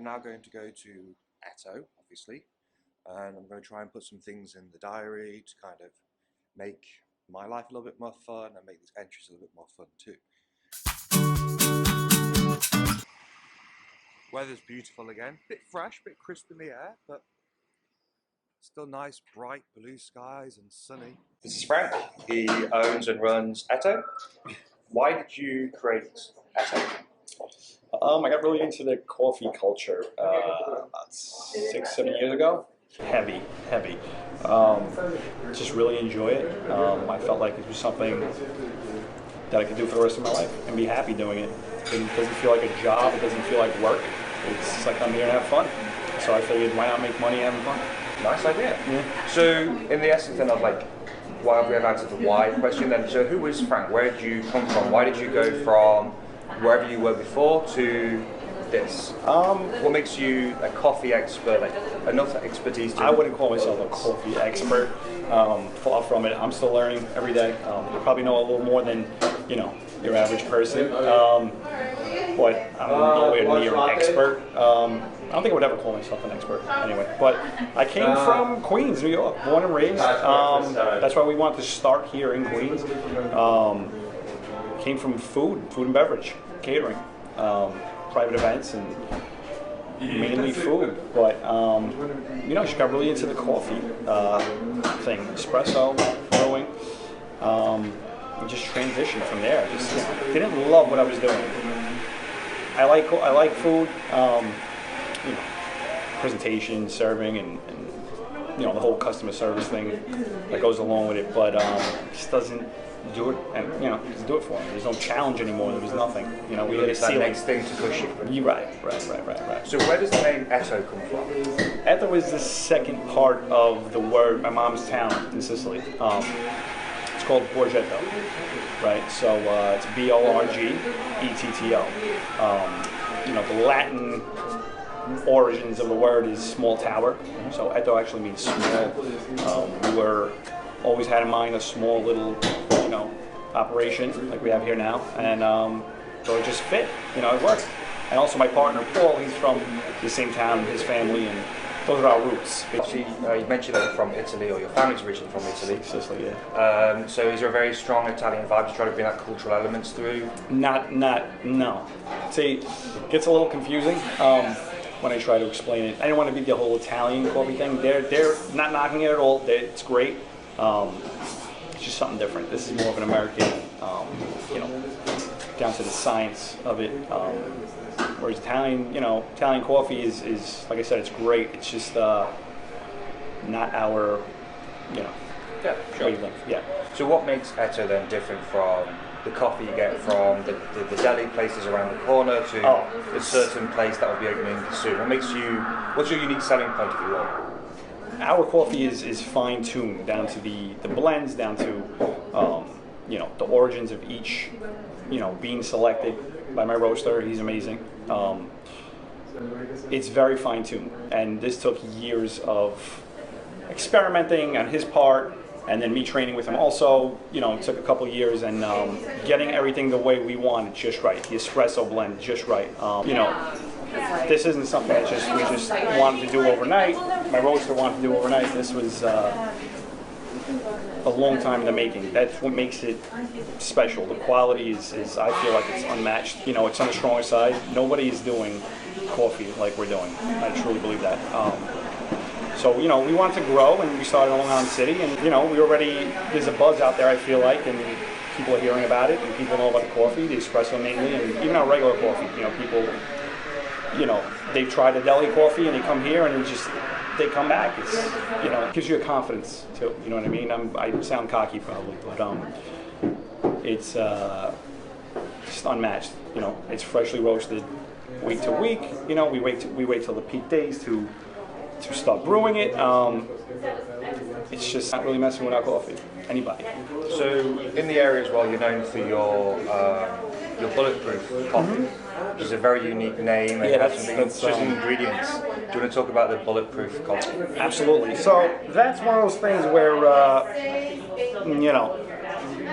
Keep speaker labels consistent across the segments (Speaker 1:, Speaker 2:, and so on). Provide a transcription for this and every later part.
Speaker 1: now going to go to Etto, obviously, and I'm going to try and put some things in the diary to kind of make my life a little bit more fun and make these entries a little bit more fun too. Weather's beautiful again, bit fresh, bit crisp in the air, but still nice, bright blue skies and sunny. This is Frank. He owns and runs Etto. Why did you create Etto?
Speaker 2: I got really into the coffee culture about 6-7 years ago. Heavy. Just really enjoy it. I felt like it was something that I could do for the rest of my life and be happy doing it. It doesn't feel like a job. It doesn't feel like work. It's like I'm here to have fun. So I figured, why not make money having fun?
Speaker 1: Nice idea.
Speaker 2: Yeah.
Speaker 1: So, in the essence then of like, why we have answered the why question then, so who is Frank? Where did you come from? Why did you go from wherever you were before to this? What makes you a coffee expert, like enough expertise to...
Speaker 2: I wouldn't call myself a coffee expert. Far from it. I'm still learning every day. I probably know a little more than, your average person. But I'm nowhere near an expert. I don't think I would ever call myself an expert anyway. But I came from Queens, New York, born and raised. That's why we wanted to start here in Queens. Came from food and beverage, catering, private events, and mainly food. But just got really into the coffee thing, espresso, brewing. And just transitioned from there. Just didn't love what I was doing. I like food, presentation, serving, and the whole customer service thing that goes along with it. But just doesn't do it, and doesn't do it for me. There's no challenge anymore. There was nothing. We had a ceiling.
Speaker 1: That next thing to push you.
Speaker 2: You're right.
Speaker 1: So where does the name Etto come from?
Speaker 2: Etto is the second part of the word my mom's town in Sicily. It's called Borgetto, right? So it's Borgetto. The Latin origins of the word is small tower. So Etto actually means small. We always had in mind a small little, operation like we have here now, and so it just fit. It worked. And also my partner Paul, he's from the same town, his family, and those are our roots.
Speaker 1: Obviously, you mentioned that you're from Italy, or your family's originally from Italy.
Speaker 2: Sicily, yeah.
Speaker 1: So is there a very strong Italian vibe? You try to bring that cultural elements through?
Speaker 2: No. See, it gets a little confusing when I try to explain it. I don't want to be the whole Italian coffee thing. They're not knocking it at all. It's great. It's just something different. This is more of an American, down to the science of it. Whereas Italian coffee is like I said, it's great. It's just not our,
Speaker 1: Yeah, sure.
Speaker 2: wavelength. Yeah.
Speaker 1: So what makes Etto then different from the coffee you get from the deli places around the corner to a certain place that will be opening soon? What's your unique selling point, if you will?
Speaker 2: Our coffee is fine-tuned down to the blends, down to the origins of each bean selected by my roaster. He's amazing. It's very fine-tuned, and this took years of experimenting on his part, and then me training with him also. It took a couple years, and getting everything the way we wanted, just right. The espresso blend, just right. This isn't something that we just wanted to do overnight. My roaster wanted to do overnight. This was a long time in the making. That's what makes it special. The quality is I feel like it's unmatched. It's on the stronger side. Nobody is doing coffee like we're doing. I truly believe that. So we wanted to grow, and we started in Long Island City, and there's a buzz out there, I feel like, and people are hearing about it, and people know about the coffee, the espresso mainly, and even our regular coffee. People, they've tried the deli coffee, and they come here, and they come back. It's, it gives you a confidence too. You know what I mean? I sound cocky probably, but it's just unmatched. It's freshly roasted week to week. We wait till the peak days to start brewing it. It's just not really messing with our coffee. Anybody.
Speaker 1: So in the area as well, you're known for your bulletproof coffee, which is a very unique name. And
Speaker 2: that's
Speaker 1: ingredients. Do you want to talk about the bulletproof coffee?
Speaker 2: Absolutely. So that's one of those things where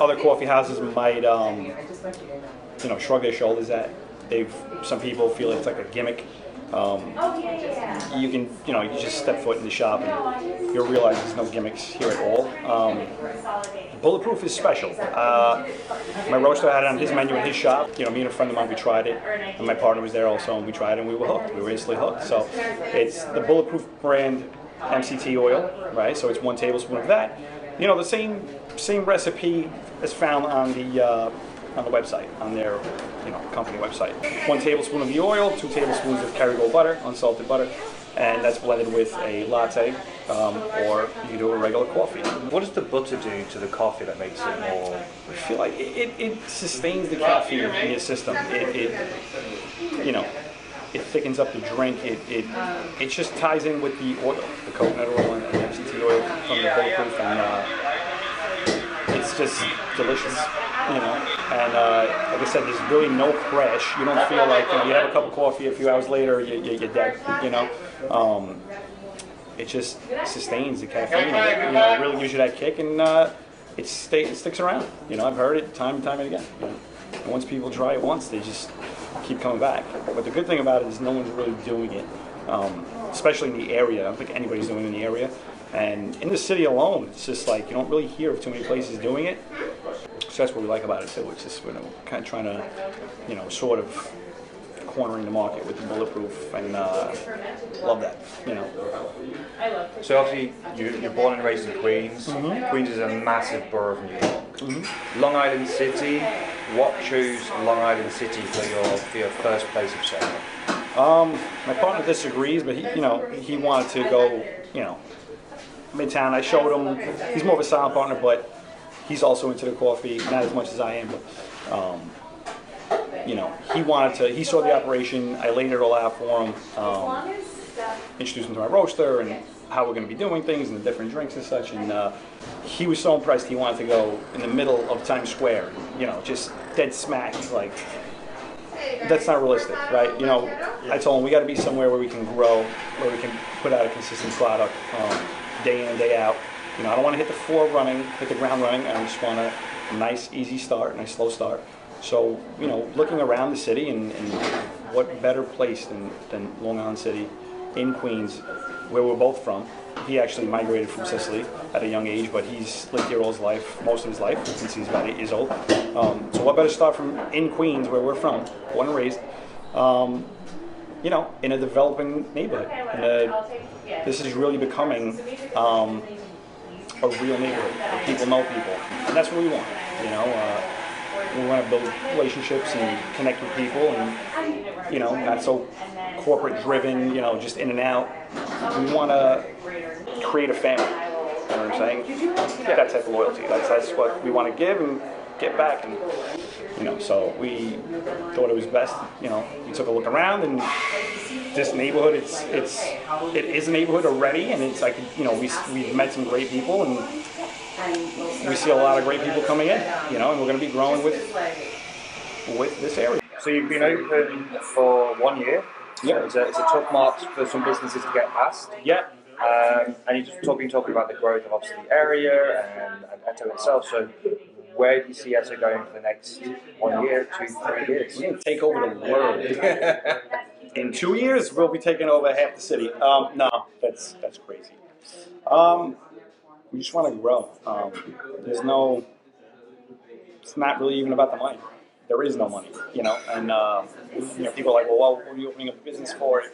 Speaker 2: other coffee houses might shrug their shoulders at. Some people feel it's like a gimmick. you can, you just step foot in the shop and you'll realize there's no gimmicks here at all. Bulletproof is special. My roaster had it on his menu in his shop. Me and a friend of mine, we tried it, and my partner was there also, and we tried it, and we were hooked. We were instantly hooked. So it's the Bulletproof brand MCT oil, right? So it's 1 tablespoon of that. The same recipe is found on the website, on their company website. 1 tablespoon of the oil, 2 tablespoons of Kerrygold butter, unsalted butter, and that's blended with a latte, or you do a regular coffee.
Speaker 1: What does the butter do to the coffee that makes it more?
Speaker 2: I feel like it sustains the caffeine in your system. It thickens up the drink. It just ties in with the oil, the coconut oil and the MCT oil from the Bulletproof, and it's just delicious. And like I said, there's really no crash. You don't feel like you have a cup of coffee, a few hours later you're dead. It just sustains the caffeine. It really gives you that kick, and it sticks around. I've heard it time and time again. And once people try it once, they just keep coming back. But the good thing about it is no one's really doing it, especially in the area. I don't think anybody's doing it in the area. And in the city alone, it's just like you don't really hear of too many places doing it. So that's what we like about it too. It's just kind of trying to, sort of cornering the market with the Bulletproof, and love that.
Speaker 1: So obviously you're born and raised in Queens. Mm-hmm. Queens is a massive borough of New York. Mm-hmm. Long Island City. What chose Long Island City for your first place of settlement?
Speaker 2: My partner disagrees, but he wanted to go Midtown. I showed him. He's more of a silent partner, but he's also into the coffee, not as much as I am. But he wanted to. He saw the operation. I laid it all out for him. Introduced him to my roaster and how we're going to be doing things and the different drinks and such. And he was so impressed. He wanted to go in the middle of Times Square. Just dead smack. Like, that's not realistic, right? I told him we got to be somewhere where we can grow, where we can put out a consistent product day in and day out. I don't want to hit the ground running. I just want a nice, easy start, nice, slow start. So, looking around the city, and what better place than Long Island City in Queens, where we're both from. He actually migrated from Sicily at a young age, but he's lived here all his life, most of his life, since he's about 8 years old. So what better start from in Queens, where we're from, born and raised, in a developing neighborhood. This is really becoming a real neighborhood where people know people, and that's what we want. We want to build relationships and connect with people, and not so corporate driven, just in and out. We want to create a family. You know what I'm saying? Get that type of loyalty. That's what we want to give and get back. And so we thought it was best. We took a look around, and this neighborhood, it is a neighborhood already, and it's like we've met some great people, and we see a lot of great people coming in. And we're going to be growing with this area.
Speaker 1: So you've been open for 1 year.
Speaker 2: Yeah,
Speaker 1: it's a tough mark for some businesses to get past.
Speaker 2: Yeah.
Speaker 1: And you've just talking about the growth of obviously the area and Etto itself. So where do you see Etto going for the next 1 year, 2, 3 years?
Speaker 2: We're going to take over the world. In 2 years, we'll be taking over half the city. No, that's crazy. We just want to grow. It's not really even about the money. There is no money, and people are like, well, what are you opening up a business for? If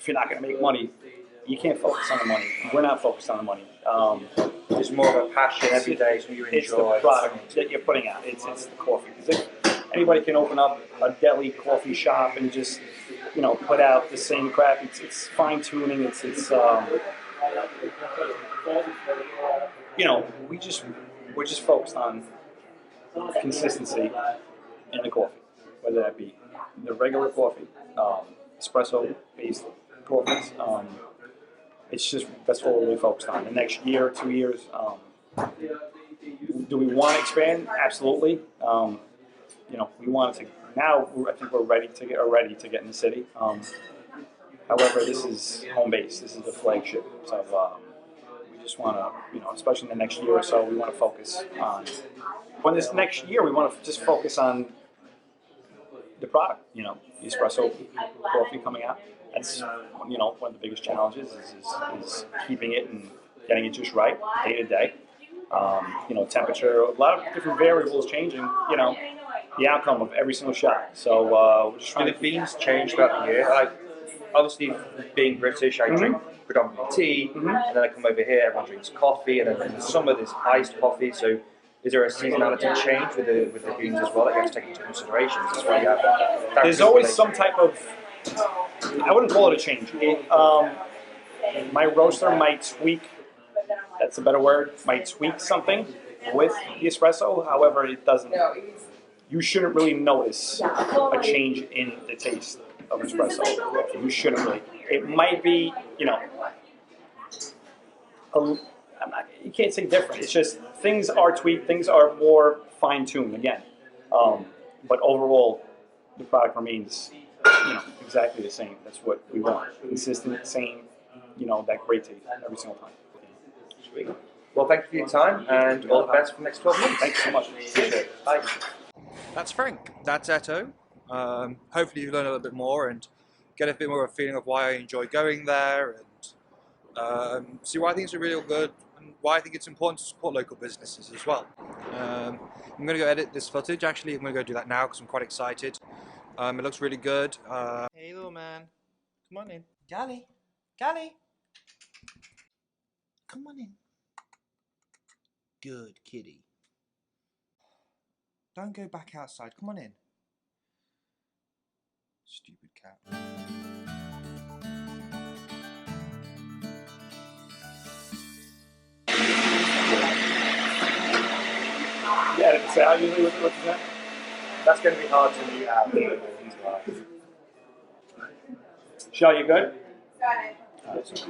Speaker 2: you're not going to make money, you can't focus on the money. We're not focused on the money.
Speaker 1: It's more of a passion every day, so you enjoy.
Speaker 2: It's the product that you're putting out. It's the coffee. Because anybody can open up a deli coffee shop and just put out the same crap. It's fine tuning. We're just focused on consistency in the coffee, whether that be the regular coffee, espresso based coffees. That's what we're really focused on. The next year, 2 years, do we want to expand? Absolutely. We want to. Now, I think we're ready to get in the city. However, this is home base. This is the flagship. So we just want to, especially in the next year or so, we want to focus on. When this next year, we want to just focus on the product. You know, the espresso coffee coming out. That's one of the biggest challenges is keeping it and getting it just right day to day. Temperature, a lot of different variables changing. The outcome of every single shot. So we're just trying
Speaker 1: Do
Speaker 2: to
Speaker 1: the beans change throughout the year? Like, obviously, being British, I drink predominantly tea, and then I come over here, everyone drinks coffee, and then in the summer there's iced coffee. So, is there a seasonality change with the beans as well that you have to take into consideration? That's why you have.
Speaker 2: There's always some type of. I wouldn't call it a change. My roaster might tweak. That's a better word. Might tweak something with the espresso. However, it doesn't. You shouldn't really notice a change in the taste of espresso. You shouldn't really. It might be, you can't say different. It's just things are tweaked, things are more fine-tuned again. But overall, the product remains, exactly the same. That's what we want. Consistent, same, that great taste every single time.
Speaker 1: Sweet. Well, thank you for your time, and all the best for the next 12 months.
Speaker 2: Thanks so much. Appreciate it.
Speaker 1: Bye. That's Frank. That's Etto. Hopefully you learn a little bit more and get a bit more of a feeling of why I enjoy going there, and see why things are really good and why I think it's important to support local businesses as well. I'm going to go edit this footage. Actually, I'm going to go do that now because I'm quite excited. It looks really good. Hey little man, come on in. Gally, Gally, come on in. Good kitty. Don't go back outside. Come on in. Stupid cat.
Speaker 2: Yeah, did it say how usually what's that?
Speaker 1: That's going to be hard to mute out. These guys.
Speaker 2: Shell, you good?
Speaker 3: Got it.